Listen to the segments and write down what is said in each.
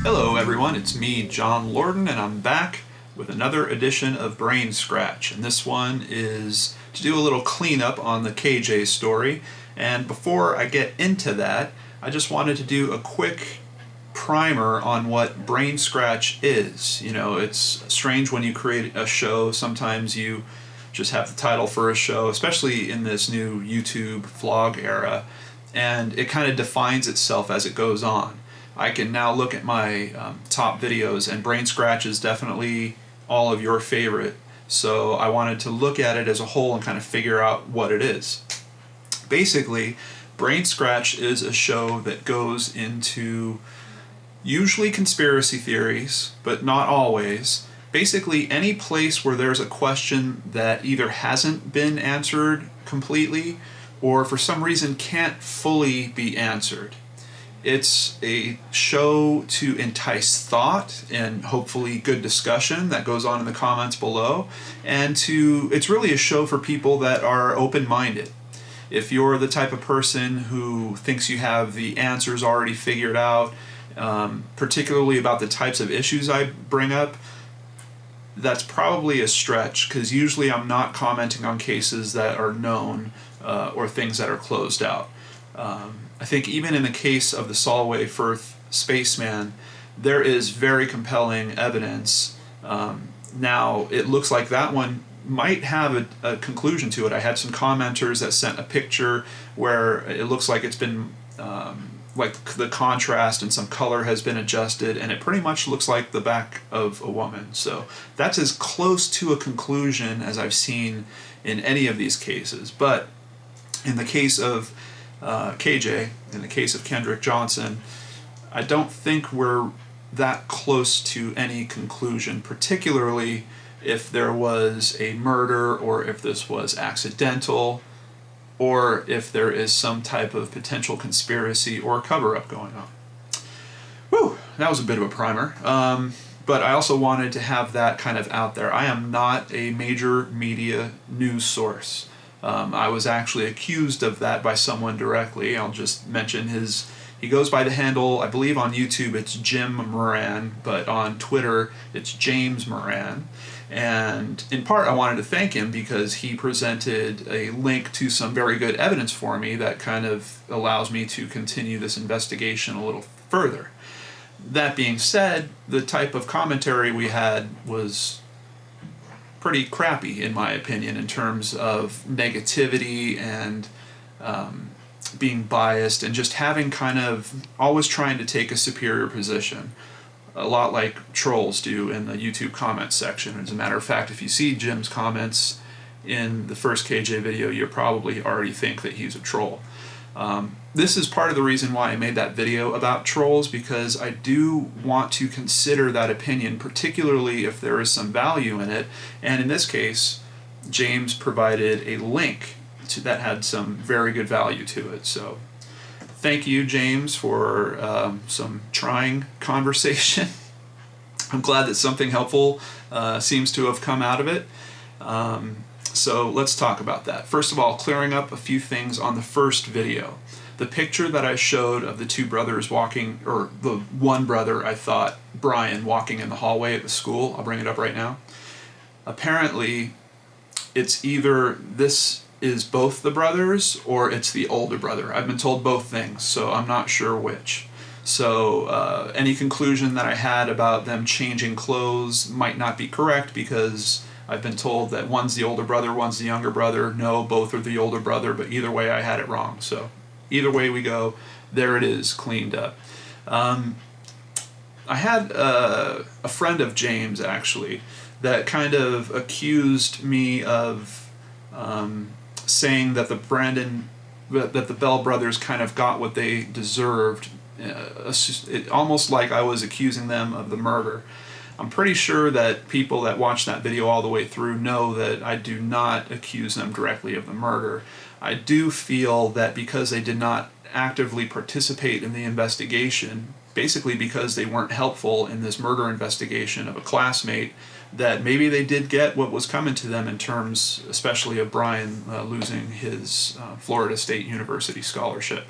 Hello everyone, it's me, John Lorden, and I'm back with another edition of BrainScratch. And this one is to do a little cleanup on the KJ story. And before I get into that, I just wanted to do a quick primer on what BrainScratch is. You know, it's strange when you create a show, sometimes you just have the title for a show, especially in this new YouTube vlog era, and it kind of defines itself as it goes on. I can now look at my top videos, and BrainScratch is definitely all of your favorite, so I wanted to look at it as a whole and kind of figure out what it is. Basically, BrainScratch is a show that goes into usually conspiracy theories, but not always. Basically, any place where there's a question that either hasn't been answered completely or for some reason can't fully be answered. It's a show to entice thought and hopefully good discussion that goes on in the comments below, and it's really a show for people that are open-minded. If you're the type of person who thinks you have the answers already figured out, particularly about the types of issues I bring up, that's probably a stretch, because usually I'm not commenting on cases that are known or things that are closed out. I think even in the case of the Solway Firth spaceman, there is very compelling evidence. Now, it looks like that one might have a conclusion to it. I had some commenters that sent a picture where it looks like it's been like the contrast and some color has been adjusted, and it pretty much looks like the back of a woman. So that's as close to a conclusion as I've seen in any of these cases. But in the case of KJ, in the case of Kendrick Johnson, I don't think we're that close to any conclusion, particularly if there was a murder or if this was accidental, or if there is some type of potential conspiracy or cover-up going on. Whew, that was a bit of a primer. But I also wanted to have that kind of out there. I am not a major media news source. I was actually accused of that by someone directly. I'll just mention he goes by the handle, I believe on YouTube it's Jim Moran, but on Twitter it's James Moran. And in part I wanted to thank him because he presented a link to some very good evidence for me that kind of allows me to continue this investigation a little further. That being said, the type of commentary we had was pretty crappy in my opinion in terms of negativity and being biased and just having kind of always trying to take a superior position. A lot like trolls do in the YouTube comments section. As a matter of fact, if you see Jim's comments in the first KJ video, you probably already think that he's a troll. This is part of the reason why I made that video about trolls, because I do want to consider that opinion, particularly if there is some value in it. And in this case, James provided a link that had some very good value to it. So thank you, James, for some trying conversation. I'm glad that something helpful seems to have come out of it. So let's talk about that. First of all, clearing up a few things on the first video. The picture that I showed of the two brothers walking, or the one brother, I thought, Brian, walking in the hallway at the school, I'll bring it up right now. Apparently, it's either this is both the brothers or it's the older brother. I've been told both things, so I'm not sure which. So any conclusion that I had about them changing clothes might not be correct, because I've been told that one's the older brother, one's the younger brother. No, both are the older brother, but either way I had it wrong. So either way we go, there it is, cleaned up. I had a friend of James, actually, that kind of accused me of saying that the Bell brothers kind of got what they deserved, almost like I was accusing them of the murder. I'm pretty sure that people that watch that video all the way through know that I do not accuse them directly of the murder. I do feel that because they did not actively participate in the investigation, basically because they weren't helpful in this murder investigation of a classmate, that maybe they did get what was coming to them in terms, especially of Brian losing his Florida State University scholarship.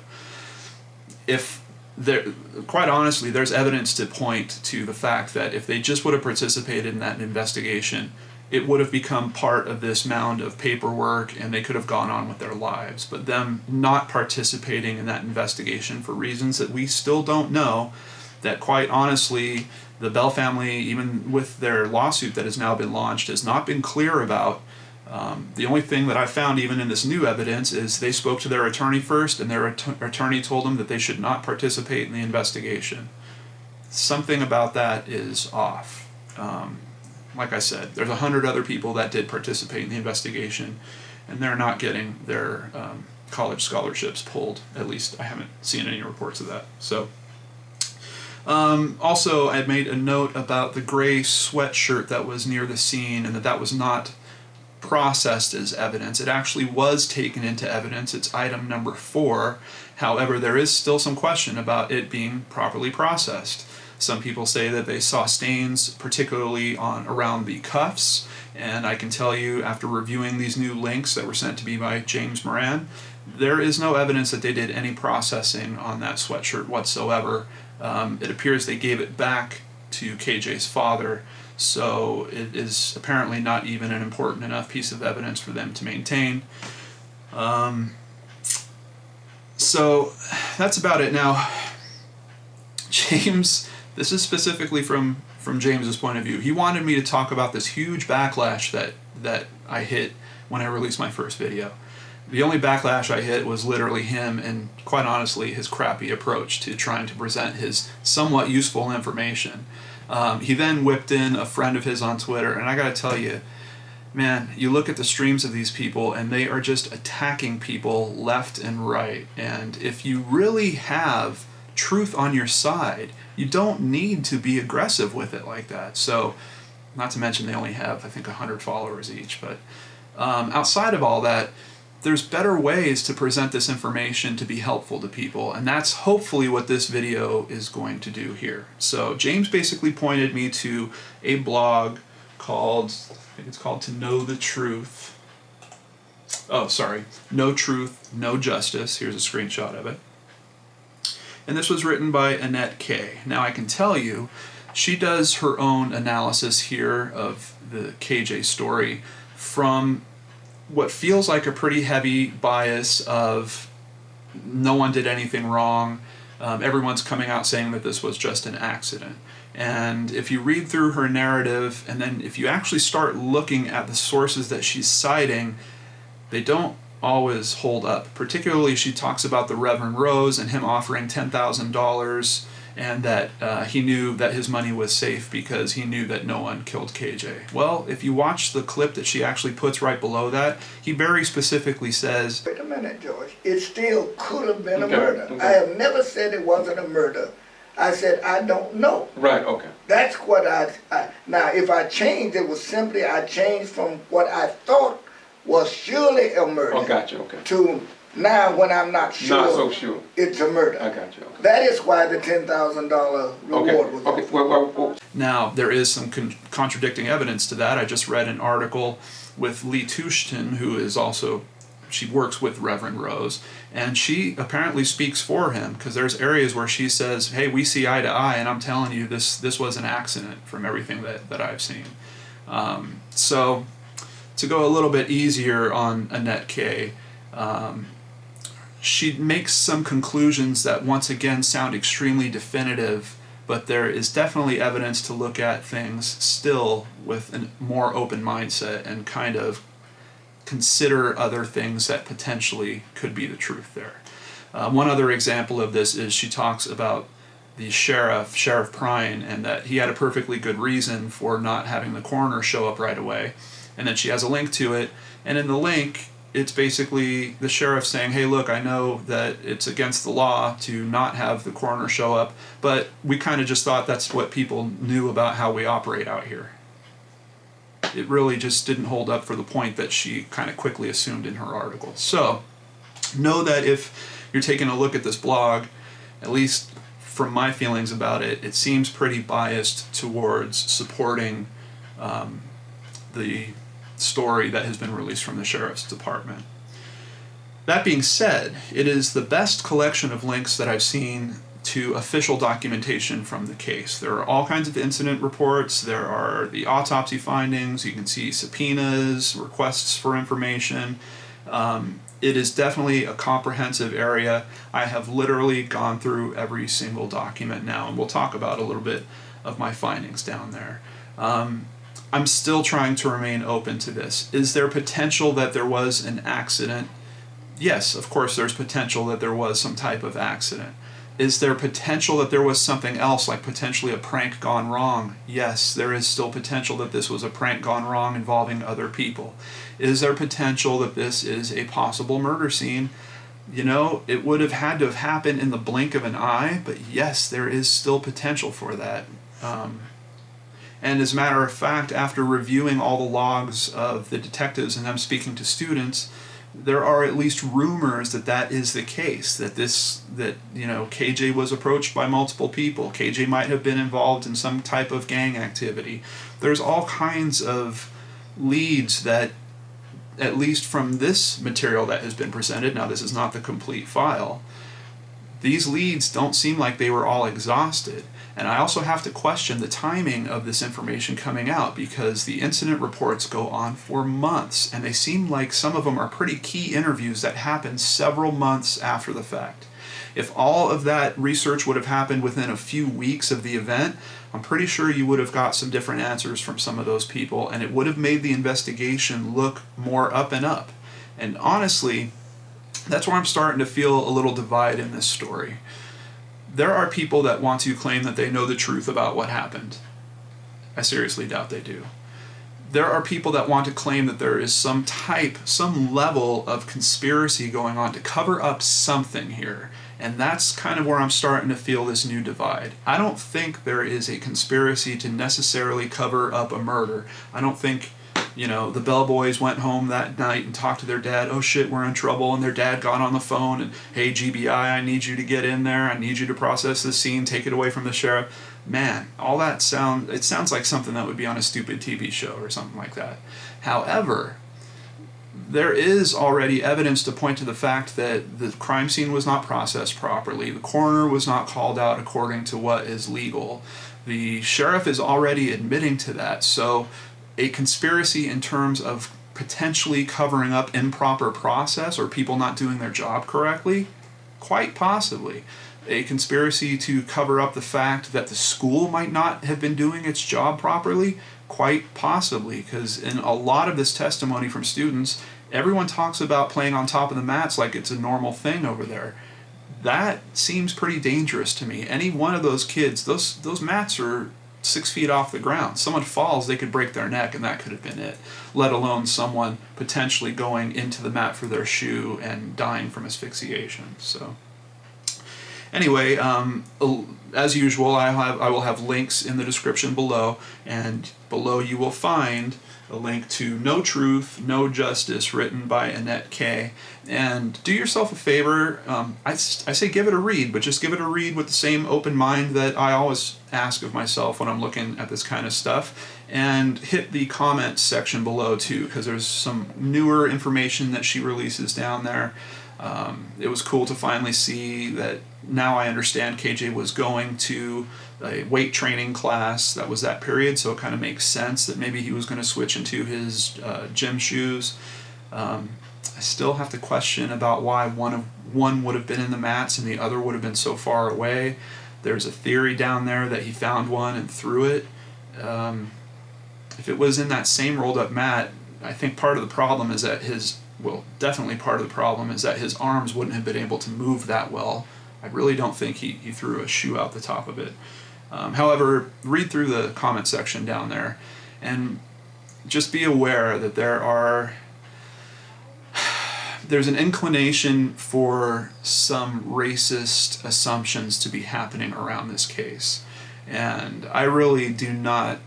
If there, quite honestly, there's evidence to point to the fact that if they just would have participated in that investigation, it would have become part of this mound of paperwork and they could have gone on with their lives. But them not participating in that investigation for reasons that we still don't know, that quite honestly, the Bell family, even with their lawsuit that has now been launched, has not been clear about. The only thing that I found even in this new evidence is they spoke to their attorney first, and their attorney told them that they should not participate in the investigation. Something about that is off. Like I said, there's 100 other people that did participate in the investigation, and they're not getting their college scholarships pulled. At least I haven't seen any reports of that. So, also, I made a note about the gray sweatshirt that was near the scene, and that was not processed as evidence. It actually was taken into evidence. It's item number 4. However, there is still some question about it being properly processed. Some people say that they saw stains, particularly around the cuffs, and I can tell you, after reviewing these new links that were sent to me by James Moran, there is no evidence that they did any processing on that sweatshirt whatsoever. It appears they gave it back to KJ's father, so it is apparently not even an important enough piece of evidence for them to maintain. So that's about it. Now, James, this is specifically from James's point of view. He wanted me to talk about this huge backlash that I hit when I released my first video. The only backlash I hit was literally him and, quite honestly, his crappy approach to trying to present his somewhat useful information. He then whipped in a friend of his on Twitter, and I gotta tell you, man, you look at the streams of these people and they are just attacking people left and right. And if you really have truth on your side, you don't need to be aggressive with it like that. So, not to mention they only have, I think, 100 followers each. But outside of all that, there's better ways to present this information to be helpful to people, and that's hopefully what this video is going to do here. So James basically pointed me to a blog called, I think it's called To Know the Truth. Oh, sorry, No Truth, No Justice. Here's a screenshot of it. And this was written by Annette K. Now I can tell you, she does her own analysis here of the KJ story from what feels like a pretty heavy bias of no one did anything wrong, everyone's coming out saying that this was just an accident. And if you read through her narrative, and then if you actually start looking at the sources that she's citing, they don't always hold up. Particularly, she talks about the Reverend Rose and him offering $10,000, and that he knew that his money was safe because he knew that no one killed KJ. Well, if you watch the clip that she actually puts right below that, he very specifically says, wait a minute, George, it still could have been a murder. Okay. I have never said it wasn't a murder. I said I don't know. Right, okay. That's what now if I changed, it was simply I changed from what I thought was surely a murder. Oh, gotcha, okay. To now when I'm not sure. Not so sure. It's a murder. I got you. Okay. That is why the $10,000 reward was offered. Well. Now, there is some contradicting evidence to that. I just read an article with Lee Tushton, who is also, she works with Reverend Rose, and she apparently speaks for him, because there's areas where she says, hey, we see eye to eye, and I'm telling you, this was an accident from everything that I've seen. So, to go a little bit easier on Annette K., she makes some conclusions that once again sound extremely definitive, but there is definitely evidence to look at things still with a more open mindset and kind of consider other things that potentially could be the truth there. One other example of this is she talks about the Sheriff Prine, and that he had a perfectly good reason for not having the coroner show up right away. And then she has a link to it, and in the link, it's basically the sheriff saying, hey, look, I know that it's against the law to not have the coroner show up, but we kind of just thought that's what people knew about how we operate out here. It really just didn't hold up for the point that she kind of quickly assumed in her article. So, know that if you're taking a look at this blog, at least from my feelings about it, it seems pretty biased towards supporting the story that has been released from the Sheriff's Department. That being said, it is the best collection of links that I've seen to official documentation from the case. There are all kinds of incident reports, there are the autopsy findings, you can see subpoenas, requests for information. It is definitely a comprehensive area. I have literally gone through every single document now, and we'll talk about a little bit of my findings down there. I'm still trying to remain open to this. Is there potential that there was an accident? Yes, of course there's potential that there was some type of accident. Is there potential that there was something else, like potentially a prank gone wrong? Yes, there is still potential that this was a prank gone wrong involving other people. Is there potential that this is a possible murder scene? You know, it would have had to have happened in the blink of an eye, but yes, there is still potential for that. And as a matter of fact, after reviewing all the logs of the detectives and them speaking to students, there are at least rumors that that is the case, that KJ was approached by multiple people. KJ might have been involved in some type of gang activity. There's all kinds of leads that, at least from this material that has been presented, now this is not the complete file, these leads don't seem like they were all exhausted. And I also have to question the timing of this information coming out, because the incident reports go on for months, and they seem like some of them are pretty key interviews that happened several months after the fact. If all of that research would have happened within a few weeks of the event, I'm pretty sure you would have got some different answers from some of those people, and it would have made the investigation look more up and up. And honestly, that's where I'm starting to feel a little divide in this story. There are people that want to claim that they know the truth about what happened. I seriously doubt they do. There are people that want to claim that there is some level of conspiracy going on to cover up something here. And that's kind of where I'm starting to feel this new divide. I don't think there is a conspiracy to necessarily cover up a murder. I don't think, the bellboys went home that night and talked to their dad, oh shit, we're in trouble, and their dad got on the phone and, hey GBI, I need you to get in there, I need you to process this scene, take it away from the sheriff. Man, all that sounds like something that would be on a stupid TV show or something like that. However, there is already evidence to point to the fact that the crime scene was not processed properly, the coroner was not called out according to what is legal. The sheriff is already admitting to that, so a conspiracy in terms of potentially covering up improper process or people not doing their job correctly? Quite possibly. A conspiracy to cover up the fact that the school might not have been doing its job properly? Quite possibly, because in a lot of this testimony from students, everyone talks about playing on top of the mats like it's a normal thing over there. That seems pretty dangerous to me. Any one of those kids, those mats are 6 feet off the ground. Someone falls, they could break their neck, and that could have been it. Let alone someone potentially going into the mat for their shoe and dying from asphyxiation. So, anyway, as usual, I will have links in the description below, and below you will find a link to No Truth, No Justice, written by Annette K. And do yourself a favor, I say give it a read, but just give it a read with the same open mind that I always ask of myself when I'm looking at this kind of stuff. And hit the comments section below too, because there's some newer information that she releases down there. It was cool to finally see that now I understand KJ was going to a weight training class. That was that period, so it kind of makes sense that maybe he was going to switch into his gym shoes. I still have to question about why one would have been in the mats and the other would have been so far away. There's a theory down there that he found one and threw it. If it was in that same rolled up mat, I think part of the problem is that definitely part of the problem is that his arms wouldn't have been able to move that well. I really don't think he threw a shoe out the top of it. However, read through the comment section down there and just be aware that there's an inclination for some racist assumptions to be happening around this case. And I really do not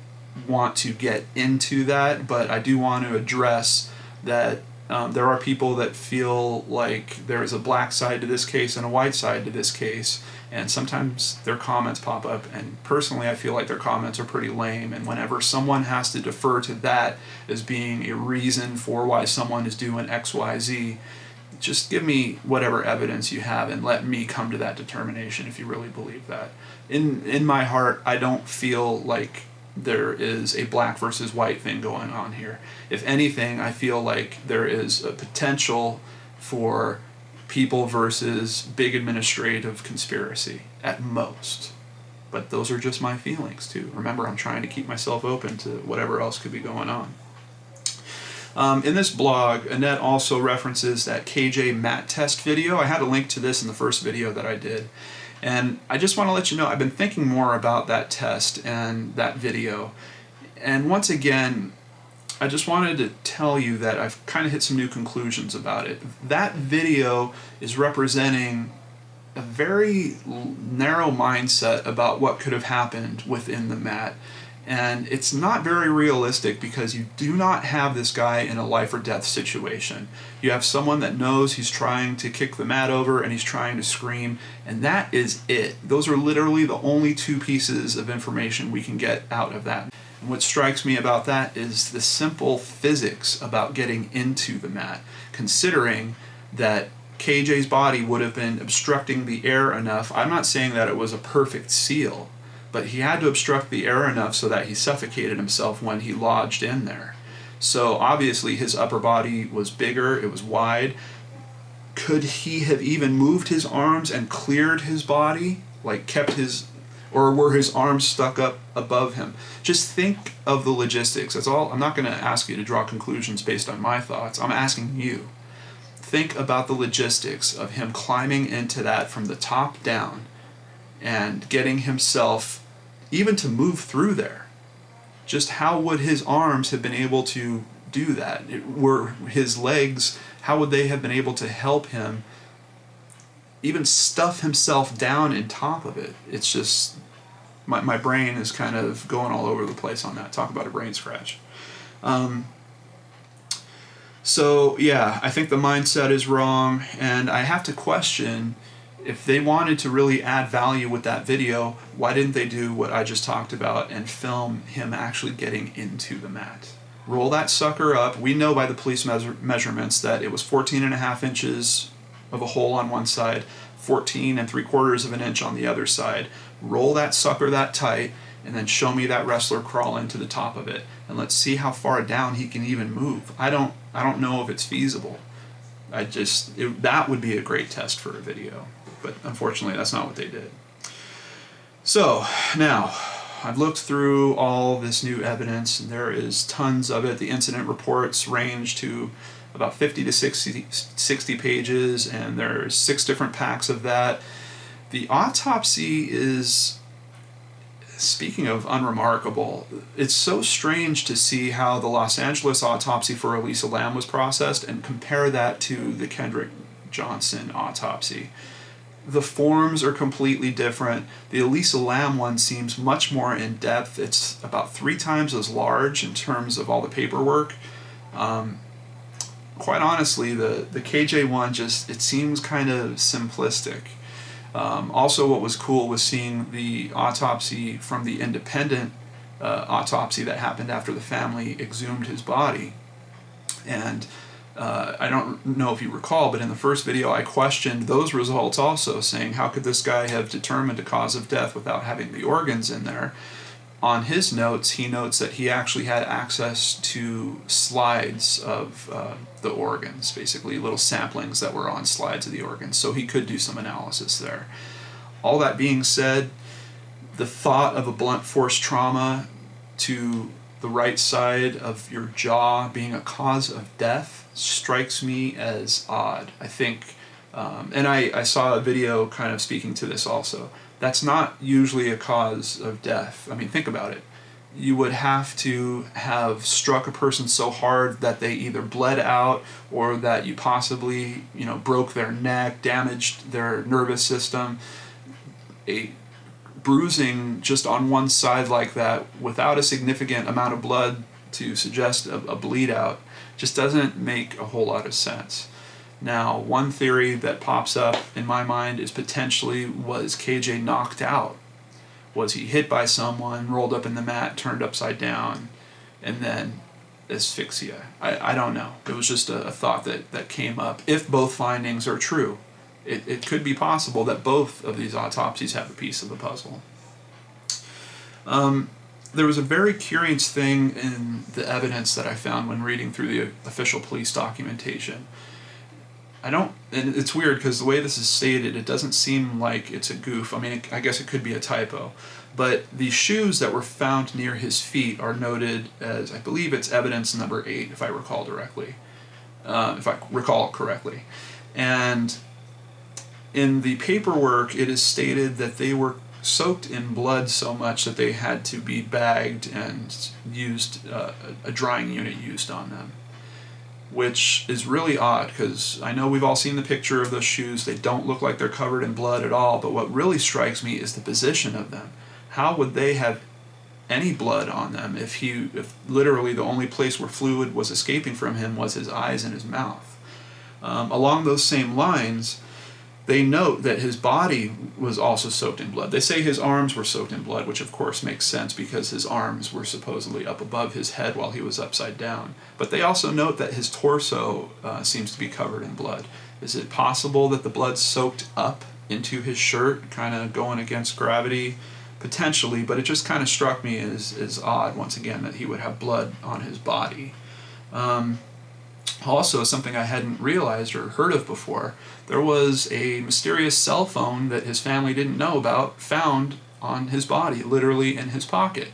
want to get into that, but I do want to address that There are people that feel like there is a black side to this case and a white side to this case, and sometimes their comments pop up, and personally I feel like their comments are pretty lame, and whenever someone has to defer to that as being a reason for why someone is doing XYZ, just give me whatever evidence you have and let me come to that determination if you really believe that. In my heart, I don't feel like there is a black versus white thing going on here. If anything, I feel like there is a potential for people versus big administrative conspiracy at most. But those are just my feelings too. Remember, I'm trying to keep myself open to whatever else could be going on. In this blog, Annette also references that KJ mat test video. I had a link to this in the first video that I did. And I just want to let you know, I've been thinking more about that test and that video. And once again, I just wanted to tell you that I've kind of hit some new conclusions about it. That video is representing a very narrow mindset about what could have happened within the mat. And it's not very realistic because you do not have this guy in a life or death situation. You have someone that knows he's trying to kick the mat over and he's trying to scream, and that is it. Those are literally the only two pieces of information we can get out of that. And what strikes me about that is the simple physics about getting into the mat, considering that KJ's body would have been obstructing the air enough. I'm not saying that it was a perfect seal, but he had to obstruct the air enough so that he suffocated himself when he lodged in there. So obviously his upper body was bigger, it was wide. Could he have even moved his arms and cleared his body? Like kept his, or were his arms stuck up above him? Just think of the logistics. That's all. I'm not going to ask you to draw conclusions based on my thoughts. I'm asking you. Think about the logistics of him climbing into that from the top down and getting himself even to move through there. Just how would his arms have been able to do that? Were his legs, how would they have been able to help him even stuff himself down in top of it? It's just, my brain is kind of going all over the place on that. Talk about a brain scratch. So yeah, I think the mindset is wrong, and I have to question, if they wanted to really add value with that video, why didn't they do what I just talked about and film him actually getting into the mat? Roll that sucker up. We know by the police measurements that it was 14.5 inches of a hole on one side, 14 3/4 of an inch on the other side. Roll that sucker that tight, and then show me that wrestler crawl into the top of it, and let's see how far down he can even move. I don't know if it's feasible. That would be a great test for a video. But unfortunately, that's not what they did. So now, I've looked through all this new evidence, and there is tons of it. The incident reports range to about 50 to 60 pages, and there's 6 different packs of that. The autopsy is, speaking of unremarkable, it's so strange to see how the Los Angeles autopsy for Elisa Lam was processed and compare that to the Kendrick Johnson autopsy. The forms are completely different. The Elisa Lam one seems much more in depth. It's about 3 times as large in terms of all the paperwork. Quite honestly, the KJ one it seems kind of simplistic. Also, what was cool was seeing the autopsy from the independent autopsy that happened after the family exhumed his body. And I don't know if you recall, but in the first video I questioned those results also, saying how could this guy have determined a cause of death without having the organs in there. On his notes, he notes that he actually had access to slides of the organs, basically little samplings that were on slides of the organs, so he could do some analysis there. All that being said, the thought of a blunt force trauma to the right side of your jaw being a cause of death strikes me as odd. I think, and I saw a video kind of speaking to this also. That's not usually a cause of death. I mean, think about it. You would have to have struck a person so hard that they either bled out or that you possibly, broke their neck, damaged their nervous system. A bruising just on one side like that without a significant amount of blood to suggest a bleed out just doesn't make a whole lot of sense. Now, one theory that pops up in my mind is potentially, was KJ knocked out? Was he hit by someone, rolled up in the mat, turned upside down, and then asphyxia? I don't know. It was just a thought that came up. If both findings are true, it could be possible that both of these autopsies have a piece of the puzzle. There was a very curious thing in the evidence that I found when reading through the official police documentation. And it's weird because the way this is stated, it doesn't seem like it's a goof. I mean, I guess it could be a typo. But the shoes that were found near his feet are noted as, I believe it's evidence number 8, if I recall correctly. And in the paperwork, it is stated that they were soaked in blood so much that they had to be bagged and used, a drying unit used on them. Which is really odd, because I know we've all seen the picture of those shoes. They don't look like they're covered in blood at all, but what really strikes me is the position of them. How would they have any blood on them if literally the only place where fluid was escaping from him was his eyes and his mouth? Along those same lines, they note that his body was also soaked in blood. They say his arms were soaked in blood, which of course makes sense because his arms were supposedly up above his head while he was upside down. But they also note that his torso seems to be covered in blood. Is it possible that the blood soaked up into his shirt, kind of going against gravity? Potentially, but it just kind of struck me as odd, once again, that he would have blood on his body. Also, something I hadn't realized or heard of before, there was a mysterious cell phone that his family didn't know about found on his body, literally in his pocket.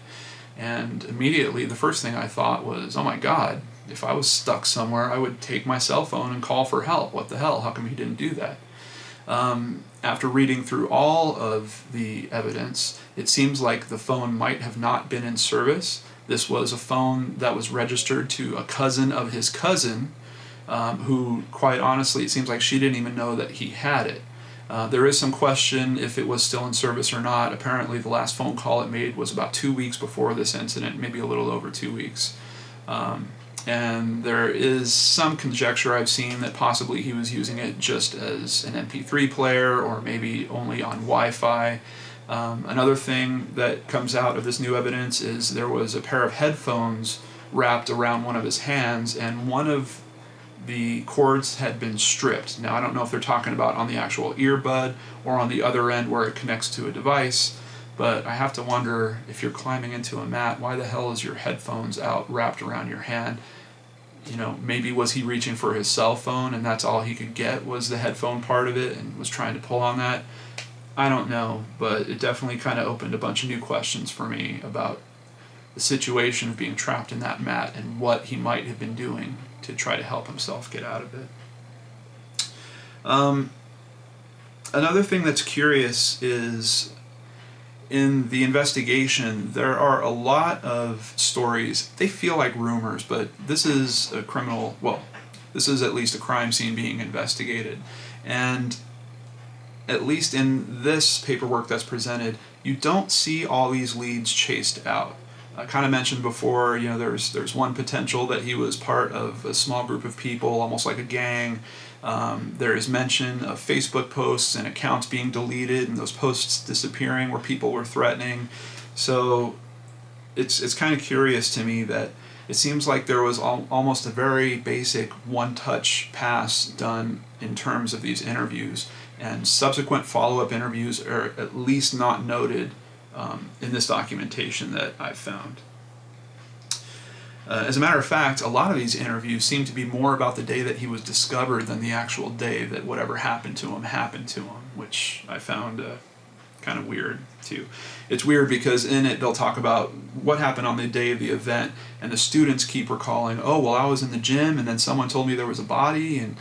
And immediately the first thing I thought was, oh my God, if I was stuck somewhere, I would take my cell phone and call for help. What the hell? How come he didn't do that? After reading through all of the evidence, it seems like the phone might have not been in service. This was a phone that was registered to a cousin of his cousin, who, quite honestly, it seems like she didn't even know that he had it. There is some question if it was still in service or not. Apparently the last phone call it made was about 2 weeks before this incident, maybe a little over 2 weeks. And there is some conjecture I've seen that possibly he was using it just as an MP3 player or maybe only on Wi-Fi. Another thing that comes out of this new evidence is there was a pair of headphones wrapped around one of his hands, and one of the cords had been stripped. Now, I don't know if they're talking about on the actual earbud or on the other end where it connects to a device, but I have to wonder, if you're climbing into a mat, why the hell is your headphones out wrapped around your hand? You know, maybe was he reaching for his cell phone and that's all he could get was the headphone part of it and was trying to pull on that? I don't know, but it definitely kind of opened a bunch of new questions for me about the situation of being trapped in that mat and what he might have been doing to try to help himself get out of it. Another thing that's curious is in the investigation, there are a lot of stories. They feel like rumors, but this is a this is at least a crime scene being investigated. And at least in this paperwork that's presented, you don't see all these leads chased out. I kind of mentioned before, you know, there's one potential that he was part of a small group of people, almost like a gang. There is mention of Facebook posts and accounts being deleted and those posts disappearing where people were threatening. So it's kind of curious to me that it seems like there was almost a very basic one-touch pass done in terms of these interviews, and subsequent follow-up interviews are at least not noted in this documentation that I've found. As a matter of fact, a lot of these interviews seem to be more about the day that he was discovered than the actual day that whatever happened to him, which I found kind of weird too. It's weird because in it they'll talk about what happened on the day of the event, and the students keep recalling, oh, well, I was in the gym and then someone told me there was a body, and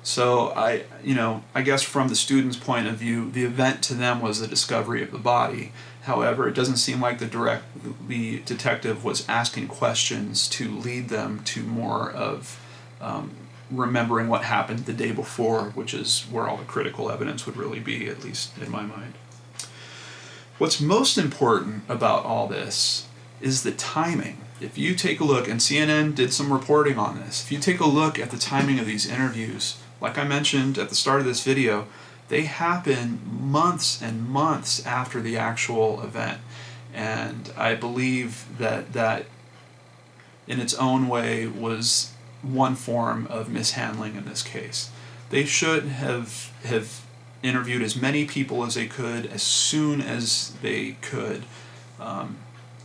so I guess from the students' point of view, the event to them was the discovery of the body. However, it doesn't seem like the detective was asking questions to lead them to more of remembering what happened the day before, which is where all the critical evidence would really be, at least in my mind. What's most important about all this is the timing. If you take a look, and CNN did some reporting on this, if you take a look at the timing of these interviews, like I mentioned at the start of this video, they happen months and months after the actual event. And I believe that that in its own way was one form of mishandling in this case. They should have interviewed as many people as they could as soon as they could,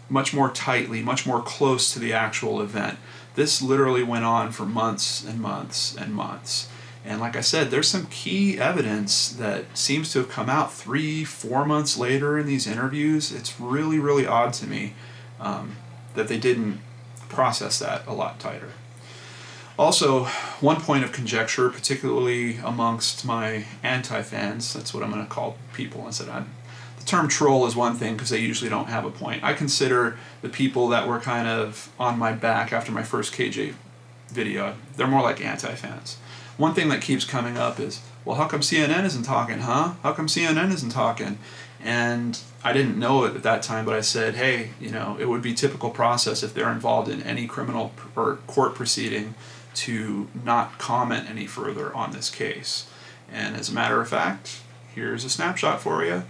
much more tightly, much more close to the actual event. This literally went on for months and months and months. And like I said, there's some key evidence that seems to have come out 3-4 months later in these interviews. It's really, really odd to me that they didn't process that a lot tighter. Also, one point of conjecture, particularly amongst my anti-fans, that's what I'm going to call people instead of... The term troll is one thing because they usually don't have a point. I consider the people that were kind of on my back after my first KJ video, they're more like anti-fans. One thing that keeps coming up is, well, how come CNN isn't talking, huh? How come CNN isn't talking? And I didn't know it at that time, but I said, hey, you know, it would be typical process if they're involved in any criminal or court proceeding to not comment any further on this case. And as a matter of fact, here's a snapshot for you.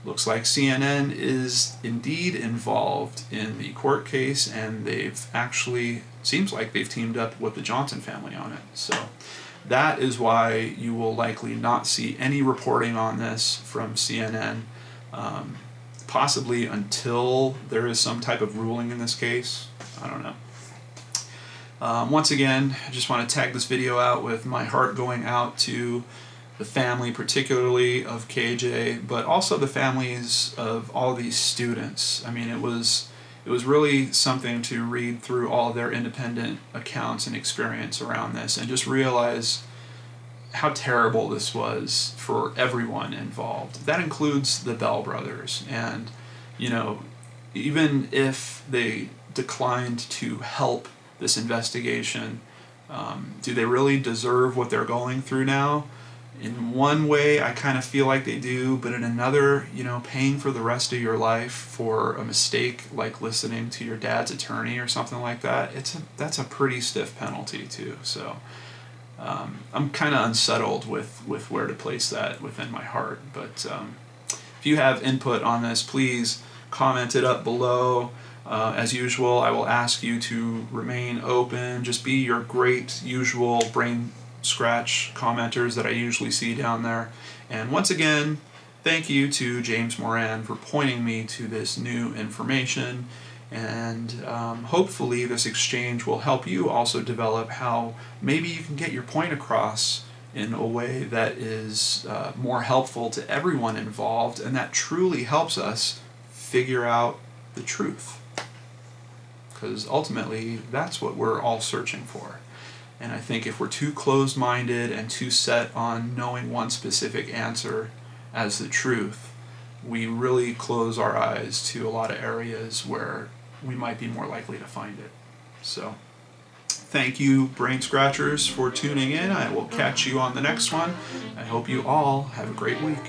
Looks like CNN is indeed involved in the court case, and they've actually, seems like they've teamed up with the Johnson family on it. So that is why you will likely not see any reporting on this from CNN, possibly until there is some type of ruling in this case. I don't know. Once again, I just want to tag this video out with my heart going out to the family, particularly of KJ, but also the families of all these students. I mean, it was really something to read through all of their independent accounts and experience around this and just realize how terrible this was for everyone involved. That includes the Bell brothers. And, you know, even if they declined to help this investigation, do they really deserve what they're going through now? In one way, I kind of feel like they do, but in another, you know, paying for the rest of your life for a mistake like listening to your dad's attorney or something like that, that's a pretty stiff penalty too. So I'm kind of unsettled with where to place that within my heart. But if you have input on this, please comment it up below. As usual, I will ask you to remain open. Just be your great usual BrainScratch commenters that I usually see down there. And once again, thank you to James Moran for pointing me to this new information. And hopefully this exchange will help you also develop how maybe you can get your point across in a way that is more helpful to everyone involved, and that truly helps us figure out the truth. Because ultimately, that's what we're all searching for. And I think if we're too closed-minded and too set on knowing one specific answer as the truth, we really close our eyes to a lot of areas where we might be more likely to find it. So, thank you, Brain Scratchers, for tuning in. I will catch you on the next one. I hope you all have a great week.